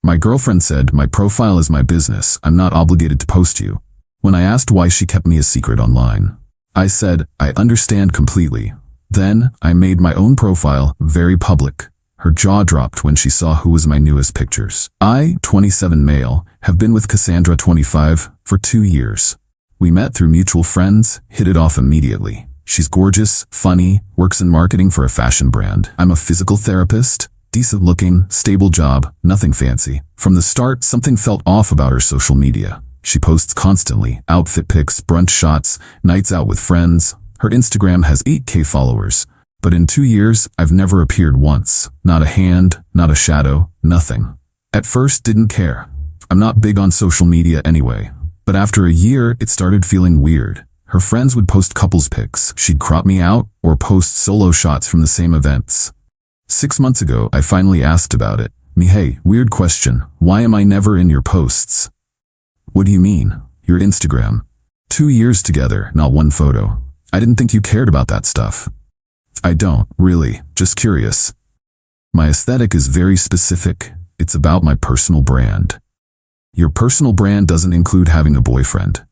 My girlfriend said, my profile is my business, I'm not obligated to post you. When I asked why she kept me a secret online, I said, I understand completely. Then, I made my own profile very public. Her jaw dropped when she saw who was my newest pictures. I, 27 male, have been with Cassandra, 25, for 2 years. We met through mutual friends, hit it off immediately. She's gorgeous, funny, works in marketing for a fashion brand. I'm a physical therapist, decent looking, stable job, nothing fancy. From the start, something felt off about her social media. She posts constantly, outfit pics, brunch shots, nights out with friends. Her Instagram has 8K followers. But in 2 years, I've never appeared once. Not a hand, not a shadow, nothing. At first, didn't care. I'm not big on social media anyway. But after a year, it started feeling weird. Her friends would post couples pics. She'd crop me out or post solo shots from the same events. 6 months ago, I finally asked about it. Hey, weird question. Why am I never in your posts? What do you mean? Your Instagram. 2 years together, not one photo. I didn't think you cared about that stuff. I don't, really, just curious. My aesthetic is very specific. It's about my personal brand. Your personal brand doesn't include having a boyfriend.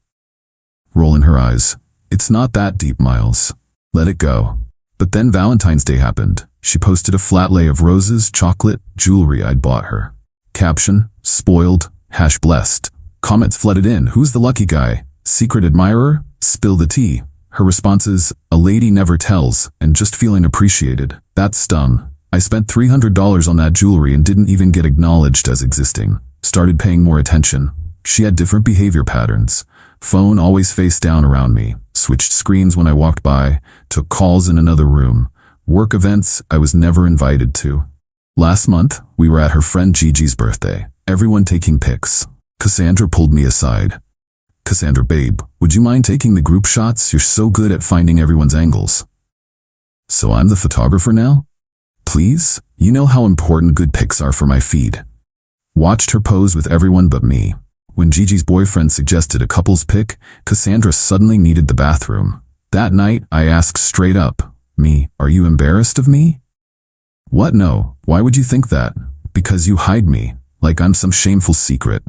Roll in her eyes. It's not that deep, Miles. Let it go. But then Valentine's Day happened. She posted a flat lay of roses, chocolate, jewelry I'd bought her. Caption, spoiled, #blessed. Comments flooded in. Who's the lucky guy? Secret admirer? Spill the tea. Her responses, a lady never tells, and just feeling appreciated. That stung. I spent $300 on that jewelry and didn't even get acknowledged as existing. Started paying more attention. She had different behavior patterns. Phone always face down around me. Switched screens when I walked by. Took calls in another room. Work events I was never invited to. Last month, we were at her friend Gigi's birthday. Everyone taking pics. Cassandra pulled me aside. Cassandra, babe, would you mind taking the group shots? You're so good at finding everyone's angles. So I'm the photographer now? Please? You know how important good pics are for my feed. Watched her pose with everyone but me. When Gigi's boyfriend suggested a couple's pic, Cassandra suddenly needed the bathroom. That night, I asked straight up, are you embarrassed of me? What? No. Why would you think that? Because you hide me, like I'm some shameful secret.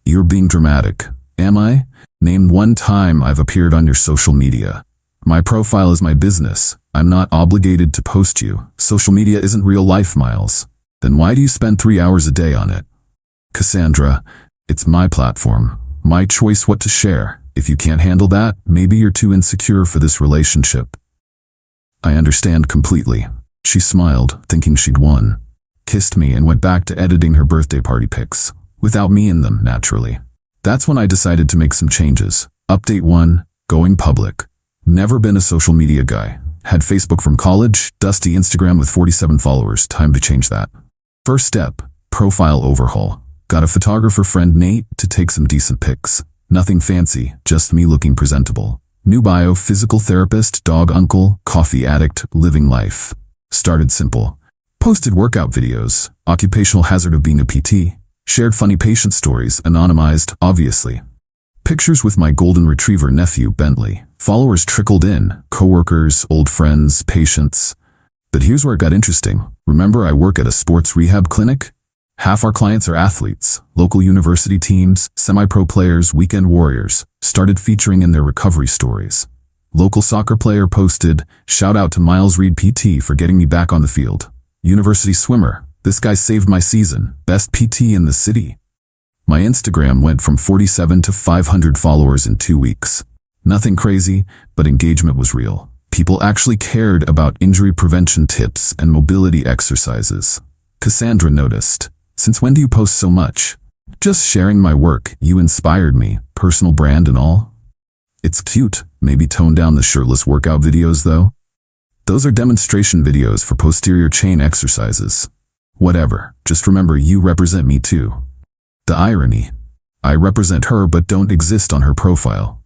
You're being dramatic. Am I? Name one time I've appeared on your social media. My profile is my business. I'm not obligated to post you. Social media isn't real life, Miles. Then why do you spend 3 hours a day on it? Cassandra, it's my platform. My choice what to share. If you can't handle that, maybe you're too insecure for this relationship. I understand completely. She smiled, thinking she'd won. Kissed me and went back to editing her birthday party pics. Without me in them, naturally. That's when I decided to make some changes. Update 1, going public. Never been a social media guy. Had Facebook from college, dusty Instagram with 47 followers. Time to change that. First step, profile overhaul. Got a photographer friend, Nate, to take some decent pics. Nothing fancy, just me looking presentable. New bio, physical therapist, dog uncle, coffee addict, living life. Started simple. Posted workout videos, occupational hazard of being a PT. Shared funny patient stories, anonymized, obviously. Pictures with my golden retriever nephew, Bentley. Followers trickled in, coworkers, old friends, patients. But here's where it got interesting. Remember I work at a sports rehab clinic? Half our clients are athletes, local university teams, semi-pro players, weekend warriors. Started featuring in their recovery stories. Local soccer player posted, shout out to Miles Reed PT for getting me back on the field. University swimmer. This guy saved my season. Best PT in the city. My Instagram went from 47 to 500 followers in 2 weeks. Nothing crazy, but engagement was real. People actually cared about injury prevention tips and mobility exercises. Cassandra noticed. Since when do you post so much? Just sharing my work. You inspired me. Personal brand and all. It's cute. Maybe tone down the shirtless workout videos though. Those are demonstration videos for posterior chain exercises. Whatever, just remember you represent me too. The irony. I represent her but don't exist on her profile.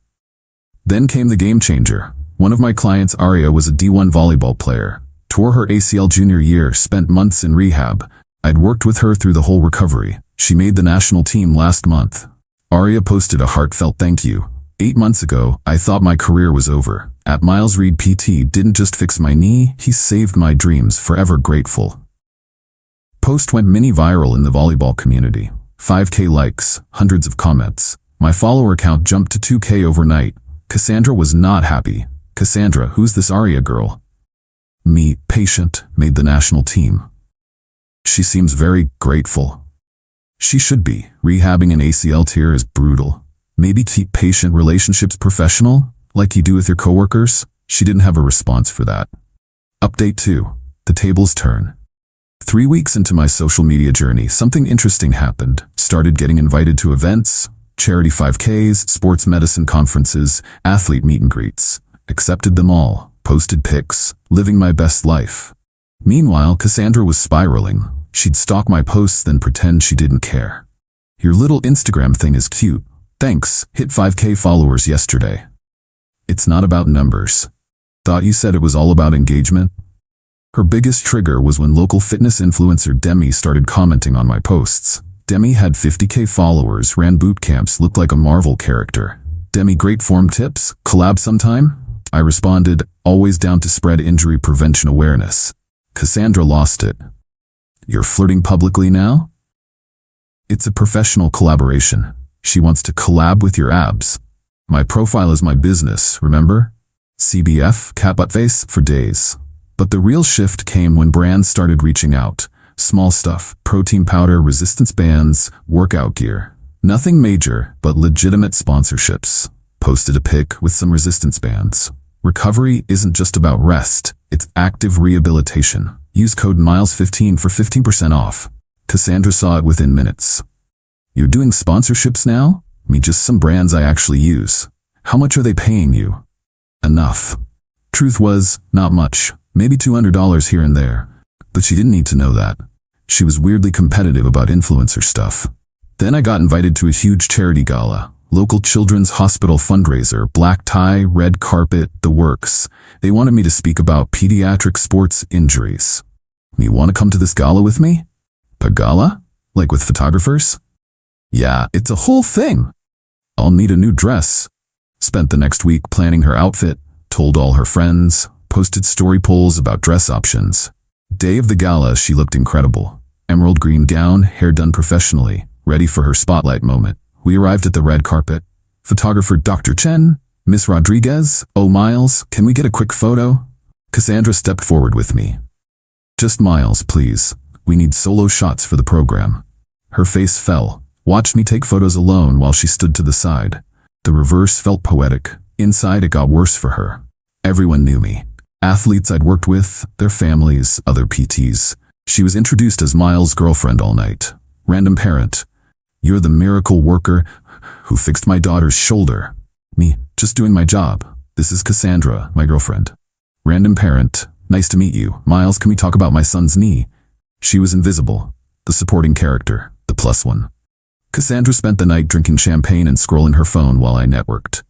Then came the game changer. One of my clients, Aria, was a D1 volleyball player. Tore her ACL junior year, spent months in rehab. I'd worked with her through the whole recovery. She made the national team last month. Aria posted a heartfelt thank you. 8 months ago, I thought my career was over. At Miles Reed PT didn't just fix my knee, he saved my dreams, forever grateful. Post went mini viral in the volleyball community. 5K likes, hundreds of comments. My follower count jumped to 2K overnight. Cassandra was not happy. Cassandra, who's this Aria girl? Me, patient, made the national team. She seems very grateful. She should be. Rehabbing an ACL tear is brutal. Maybe keep patient relationships professional, like you do with your coworkers? She didn't have a response for that. Update 2. The tables turn. 3 weeks into my social media journey, something interesting happened. Started getting invited to events, charity 5Ks, sports medicine conferences, athlete meet and greets. Accepted them all, posted pics, living my best life. Meanwhile, Cassandra was spiraling. She'd stalk my posts, then pretend she didn't care. Your little Instagram thing is cute. Thanks, hit 5K followers yesterday. It's not about numbers. Thought you said it was all about engagement? Her biggest trigger was when local fitness influencer Demi started commenting on my posts. Demi had 50K followers, ran boot camps, looked like a Marvel character. Demi, great form tips? Collab sometime? I responded, always down to spread injury prevention awareness. Cassandra lost it. You're flirting publicly now? It's a professional collaboration. She wants to collab with your abs. My profile is my business, remember? CBF, cat butt face, for days. But the real shift came when brands started reaching out. Small stuff, protein powder, resistance bands, workout gear. Nothing major, but legitimate sponsorships. Posted a pic with some resistance bands. Recovery isn't just about rest, it's active rehabilitation. Use code MILES15 for 15% off. Cassandra saw it within minutes. You're doing sponsorships now? Me, just some brands I actually use. How much are they paying you? Enough. Truth was, not much. Maybe $200 here and there. But she didn't need to know that. She was weirdly competitive about influencer stuff. Then I got invited to a huge charity gala. Local children's hospital fundraiser, black tie, red carpet, the works. They wanted me to speak about pediatric sports injuries. You want to come to this gala with me? A gala? Like with photographers? Yeah, it's a whole thing. I'll need a new dress. Spent the next week planning her outfit, told all her friends, posted story polls about dress options. Day of the gala, she looked incredible. Emerald green gown, hair done professionally, ready for her spotlight moment. We arrived at the red carpet. Photographer Dr. Chen, Miss Rodriguez, oh Miles, can we get a quick photo? Cassandra stepped forward with me. Just Miles, please. We need solo shots for the program. Her face fell. Watched me take photos alone while she stood to the side. The reverse felt poetic. Inside, it got worse for her. Everyone knew me. Athletes I'd worked with, their families, other PTs. She was introduced as Miles' girlfriend all night. Random parent. You're the miracle worker who fixed my daughter's shoulder. Me, just doing my job. This is Cassandra, my girlfriend. Random parent. Nice to meet you. Miles, can we talk about my son's knee? She was invisible. The supporting character. The plus one. Cassandra spent the night drinking champagne and scrolling her phone while I networked.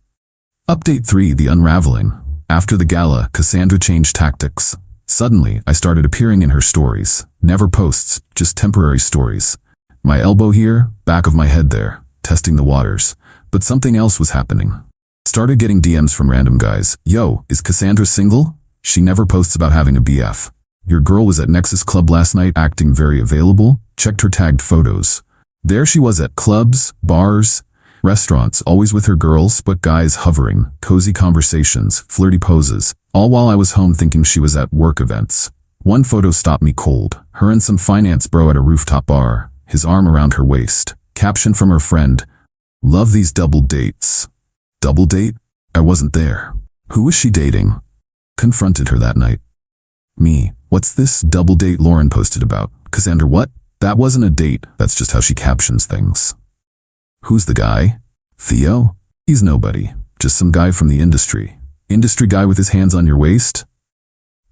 Update 3, the unraveling. After the gala, Cassandra changed tactics. Suddenly, I started appearing in her stories. Never posts, just temporary stories. My elbow here, back of my head there, testing the waters. But something else was happening. Started getting DMs from random guys. Yo, is Cassandra single? She never posts about having a BF. Your girl was at Nexus Club last night acting very available. Checked her tagged photos. There she was at clubs, bars, restaurants, always with her girls, but guys hovering, cozy conversations, flirty poses, all while I was home thinking she was at work events. One photo stopped me cold. Her and some finance bro at a rooftop bar, his arm around her waist. Caption from her friend, love these double dates. Double date? I wasn't there. Who was she dating? Confronted her that night. Me, what's this double date Lauren posted about? Cassandra, what? That wasn't a date, that's just how she captions things. Who's the guy? Theo? He's nobody, just some guy from the industry. Industry guy with his hands on your waist?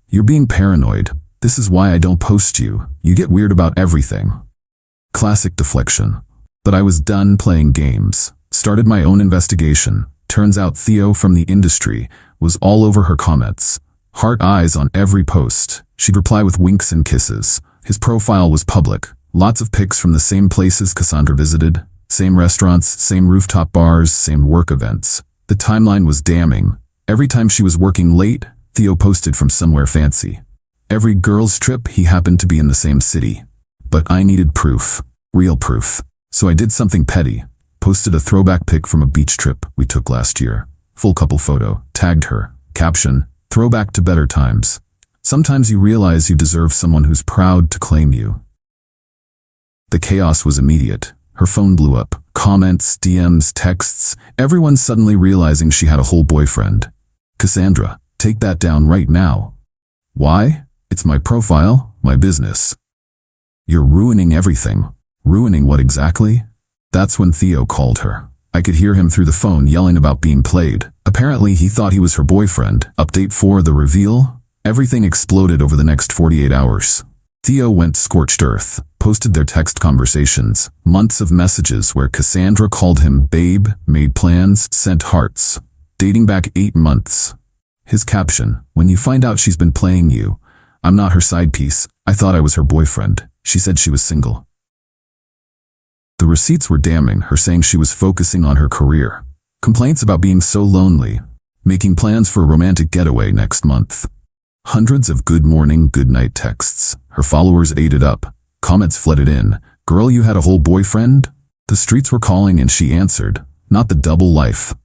You're being paranoid. This is why I don't post you. You get weird about everything. Classic deflection. But I was done playing games. Started my own investigation. Turns out Theo from the industry was all over her comments. Heart eyes on every post. She'd reply with winks and kisses. His profile was public. Lots of pics from the same places Cassandra visited. Same restaurants, same rooftop bars, same work events. The timeline was damning. Every time she was working late, Theo posted from somewhere fancy. Every girl's trip, he happened to be in the same city. But I needed proof. Real proof. So I did something petty. Posted a throwback pic from a beach trip we took last year. Full couple photo. Tagged her. Caption: throwback to better times. Sometimes you realize you deserve someone who's proud to claim you. The chaos was immediate. Her phone blew up. Comments, DMs, texts, everyone suddenly realizing she had a whole boyfriend. Cassandra, take that down right now. Why? It's my profile, my business. You're ruining everything. Ruining what exactly? That's when Theo called her. I could hear him through the phone yelling about being played. Apparently he thought he was her boyfriend. Update 4, the reveal? Everything exploded over the next 48 hours. Theo went scorched earth, posted their text conversations, months of messages where Cassandra called him babe, made plans, sent hearts, dating back 8 months. His caption: when you find out she's been playing you, I'm not her side piece, I thought I was her boyfriend. She said she was single. The receipts were damning, her saying she was focusing on her career. Complaints about being so lonely, making plans for a romantic getaway next month. Hundreds of good morning, good night texts. Her followers ate it up. Comments flooded in. Girl, you had a whole boyfriend? The streets were calling and she answered. Not the double life.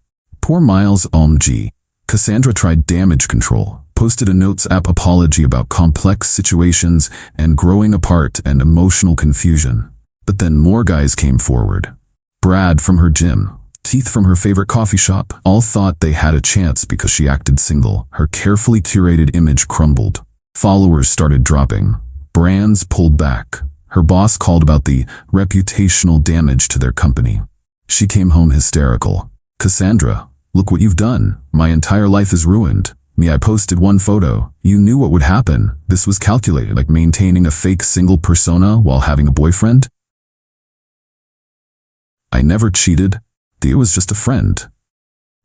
Poor Miles, OMG. Cassandra tried damage control. Posted a notes app apology about complex situations and growing apart and emotional confusion. But then more guys came forward. Brad from her gym. Teeth from her favorite coffee shop, all thought they had a chance because she acted single. Her carefully curated image crumbled. Followers started dropping. Brands pulled back. Her boss called about the reputational damage to their company. She came home hysterical. Cassandra, look what you've done. My entire life is ruined. Me, I posted one photo. You knew what would happen. This was calculated, like maintaining a fake single persona while having a boyfriend. I never cheated. Theo was just a friend.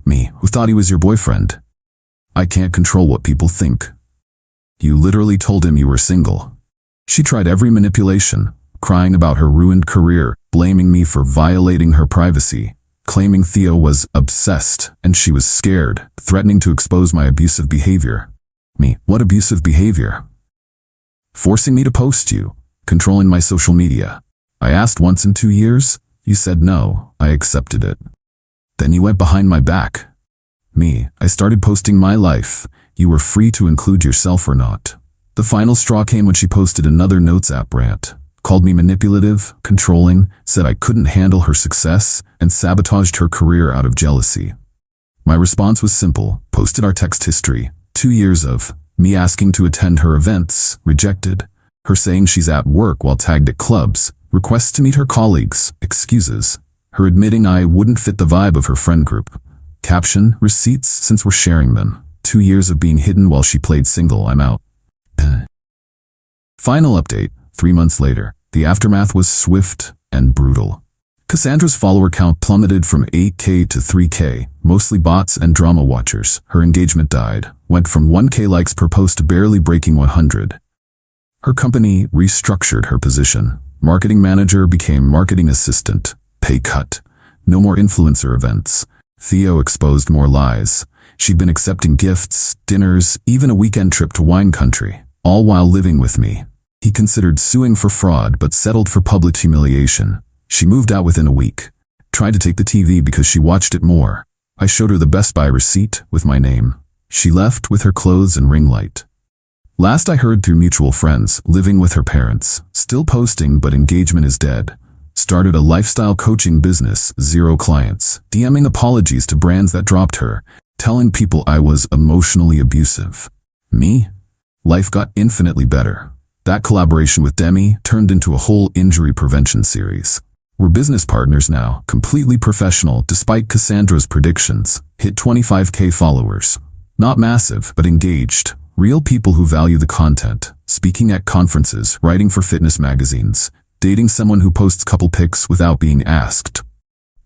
Me, who thought he was your boyfriend. I can't control what people think. You literally told him you were single. She tried every manipulation, crying about her ruined career, blaming me for violating her privacy, claiming Theo was obsessed and she was scared, threatening to expose my abusive behavior. Me, what abusive behavior? Forcing me to post you, controlling my social media. I asked once in 2 years. You said no, I accepted it. Then you went behind my back. Me, I started posting my life. You were free to include yourself or not. The final straw came when she posted another notes app rant, called me manipulative, controlling, said I couldn't handle her success, and sabotaged her career out of jealousy. My response was simple, posted our text history, 2 years of me asking to attend her events, rejected, her saying she's at work while tagged at clubs, requests to meet her colleagues, excuses, her admitting I wouldn't fit the vibe of her friend group. Caption, receipts since we're sharing them. 2 years of being hidden while she played single, I'm out. Final update, 3 months later. The aftermath was swift and brutal. Cassandra's follower count plummeted from 8K to 3K, mostly bots and drama watchers. Her engagement died, went from 1K likes per post to barely breaking 100. Her company restructured her position. Marketing manager became marketing assistant. Pay cut. No more influencer events. Theo exposed more lies. She'd been accepting gifts, dinners, even a weekend trip to wine country, all while living with me. He considered suing for fraud but settled for public humiliation. She moved out within a week. Tried to take the TV because she watched it more. I showed her the Best Buy receipt with my name. She left with her clothes and ring light. Last I heard through mutual friends, living with her parents, still posting but engagement is dead. Started a lifestyle coaching business, 0 clients, DMing apologies to brands that dropped her, telling people I was emotionally abusive. Me? Life got infinitely better. That collaboration with Demi turned into a whole injury prevention series. We're business partners now, completely professional despite Cassandra's predictions. Hit 25K followers. Not massive, but engaged. Real people who value the content, speaking at conferences, writing for fitness magazines, dating someone who posts couple pics without being asked.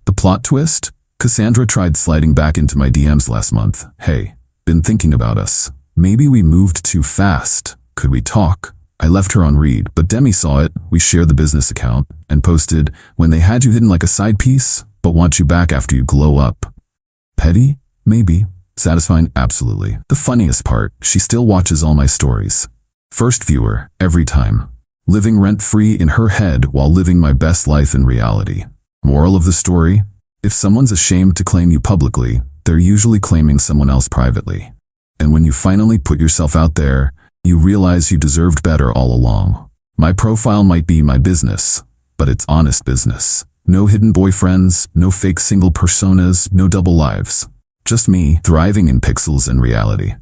The plot twist? Cassandra tried sliding back into my DMs last month. Hey, been thinking about us. Maybe we moved too fast. Could we talk? I left her on read, but Demi saw it. We shared the business account and posted, when they had you hidden like a side piece, but want you back after you glow up. Petty? Maybe. Satisfying? Absolutely. The funniest part, she still watches all my stories. First viewer, every time. living rent-free in her head while living my best life in reality. Moral of the story? If someone's ashamed to claim you publicly, they're usually claiming someone else privately. And when you finally put yourself out there, you realize you deserved better all along. My profile might be my business, but it's honest business. No hidden boyfriends, no fake single personas, no double lives. Just me, thriving in pixels and reality.